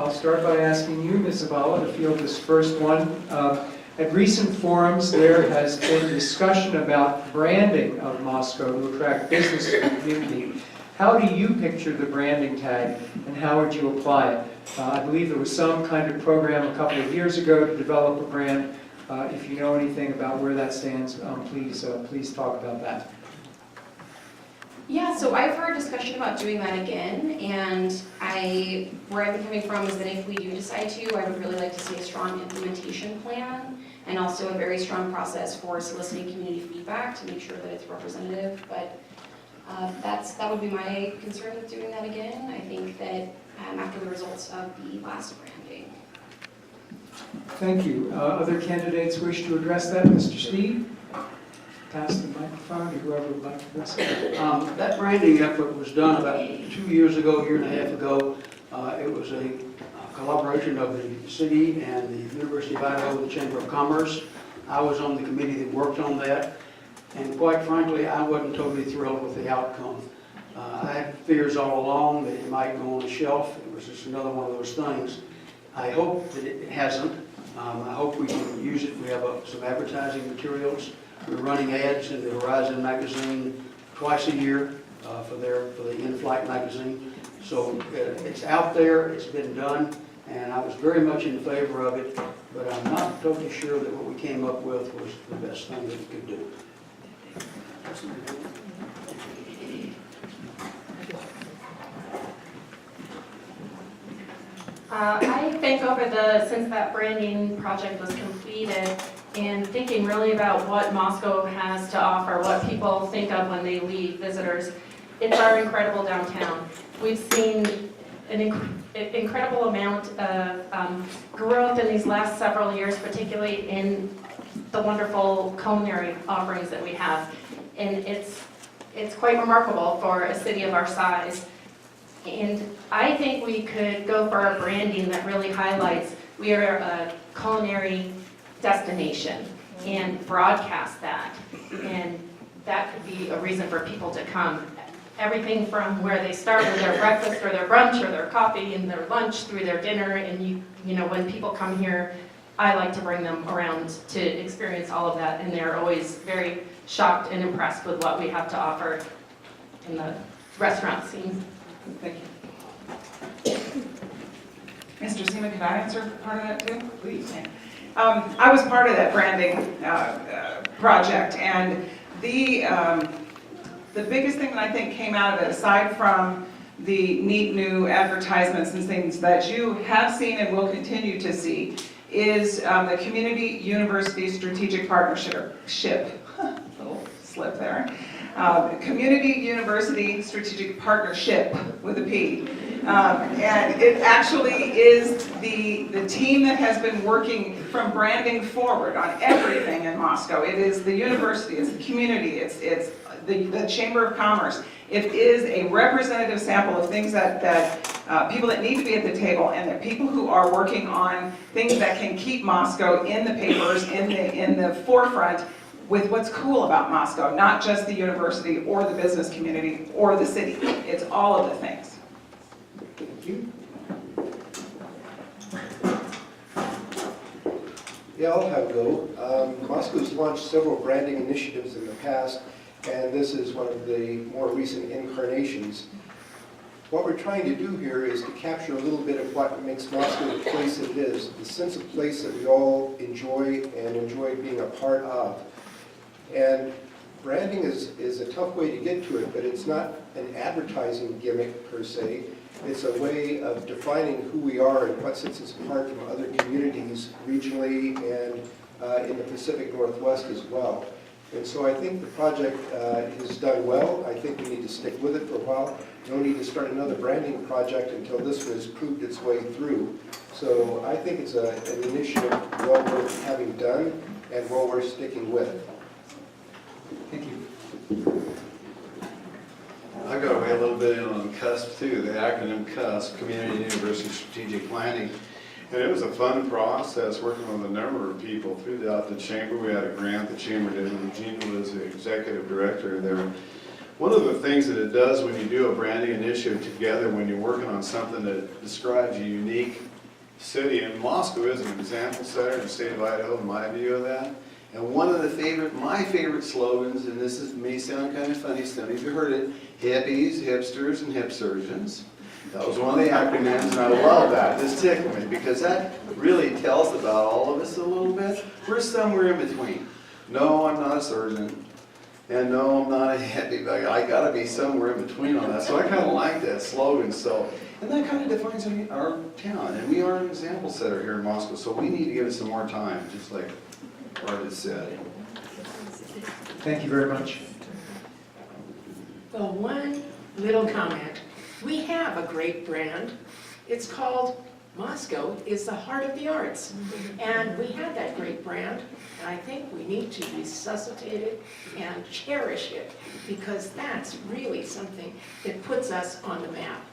I'll start by asking you, Ms. Zavala, to field this first one. At recent forums, there has been discussion about branding of Moscow to attract business to the community. How do you picture the branding tag, and how would you apply it? I believe there was some kind of program a couple of years ago to develop a brand. If you know anything about where that stands, please talk about that. Yeah, so I've heard discussion about doing that again, and where I've been coming from is that if we do decide to, I would really like to see a strong implementation plan and also a very strong process for soliciting community feedback to make sure that it's representative. But that would be my concern with doing that again. I think that after the results of the last branding. Thank you. Other candidates wish to address that? Mr. Steve? Pass the microphone to whoever would like to address it. That branding effort was done about 2 years ago, year and a half ago. It was a collaboration of the city and the University of Idaho with the Chamber of Commerce. I was on the committee that worked on that, and quite frankly, I wasn't totally thrilled with the outcome. I had fears all along that it might go on the shelf. It was just another one of those things. I hope that it hasn't. I hope we can use it. We have some advertising materials. We're running ads in the Horizon magazine twice a year for the in-flight magazine. So it's out there, it's been done, and I was very much in favor of it, but I'm not totally sure that what we came up with was the best thing that we could do. I think since that branding project was completed, and thinking really about what Moscow has to offer, what people think of when they leave, visitors, it's our incredible downtown. We've seen an incredible amount of growth in these last several years, particularly in the wonderful culinary offerings that we have. And it's quite remarkable for a city of our size. And I think we could go for a branding that really highlights we are a culinary destination and broadcast that. And that could be a reason for people to come. Everything from where they start with their breakfast or their brunch or their coffee and their lunch through their dinner. And you know, when people come here, I like to bring them around to experience all of that. And they're always very shocked and impressed with what we have to offer in the restaurant scene. Thank you. Mr. Seaman, can I answer part of that too? Please. I was part of that branding project, and the biggest thing that I think came out of it, aside from the neat new advertisements and things that you have seen and will continue to see, is the Community University Strategic Partnership. Little slip there. Community University Strategic Partnership with a P. And it actually is the team that has been working from branding forward on everything in Moscow. It is the university, it's the community, it's the Chamber of Commerce. It is a representative sample of things that people that need to be at the table, and that people who are working on things that can keep Moscow in the papers, in the forefront with what's cool about Moscow, not just the university or the business community or the city. It's all of the things. Thank you. Yeah, I'll have a go. Moscow's launched several branding initiatives in the past, and this is one of the more recent incarnations. What we're trying to do here is to capture a little bit of what makes Moscow the place it is, the sense of place that we all enjoy and enjoy being a part of. And branding is a tough way to get to it, but it's not an advertising gimmick per se. It's a way of defining who we are and what sets us apart from other communities regionally and in the Pacific Northwest as well. And so I think the project is done well. I think we need to stick with it for a while. No need to start another branding project until this one has proved its way through. So I think it's an initiative well worth having done and well worth sticking with. Thank you. I got away a little bit in on CUSP too, the acronym CUSP, Community University Strategic Planning. And it was a fun process working with a number of people throughout the chamber. We had a grant the chamber did, and Regina was the executive director there. One of the things that it does when you do a branding initiative together, when you're working on something that describes a unique city, and Moscow is an example setter in the state of Idaho, in my view of that. And one of my favorite slogans, and this may sound kind of funny, some of you heard it, hippies, hipsters, and hip surgeons. That was one of the acronyms, and I love that. This tickled me, because that really tells about all of us a little bit. We're somewhere in between. No, I'm not a surgeon, and no, I'm not a hippie, but I gotta be somewhere in between on that. So I kind of like that slogan, so, and that kind of defines our town, and we are an example setter here in Moscow, so we need to give it some more time, just like Art has said. Thank you very much. Well, one little comment. We have a great brand. It's called Moscow is the heart of the arts. And we have that great brand, and I think we need to resuscitate it and cherish it, because that's really something that puts us on the map.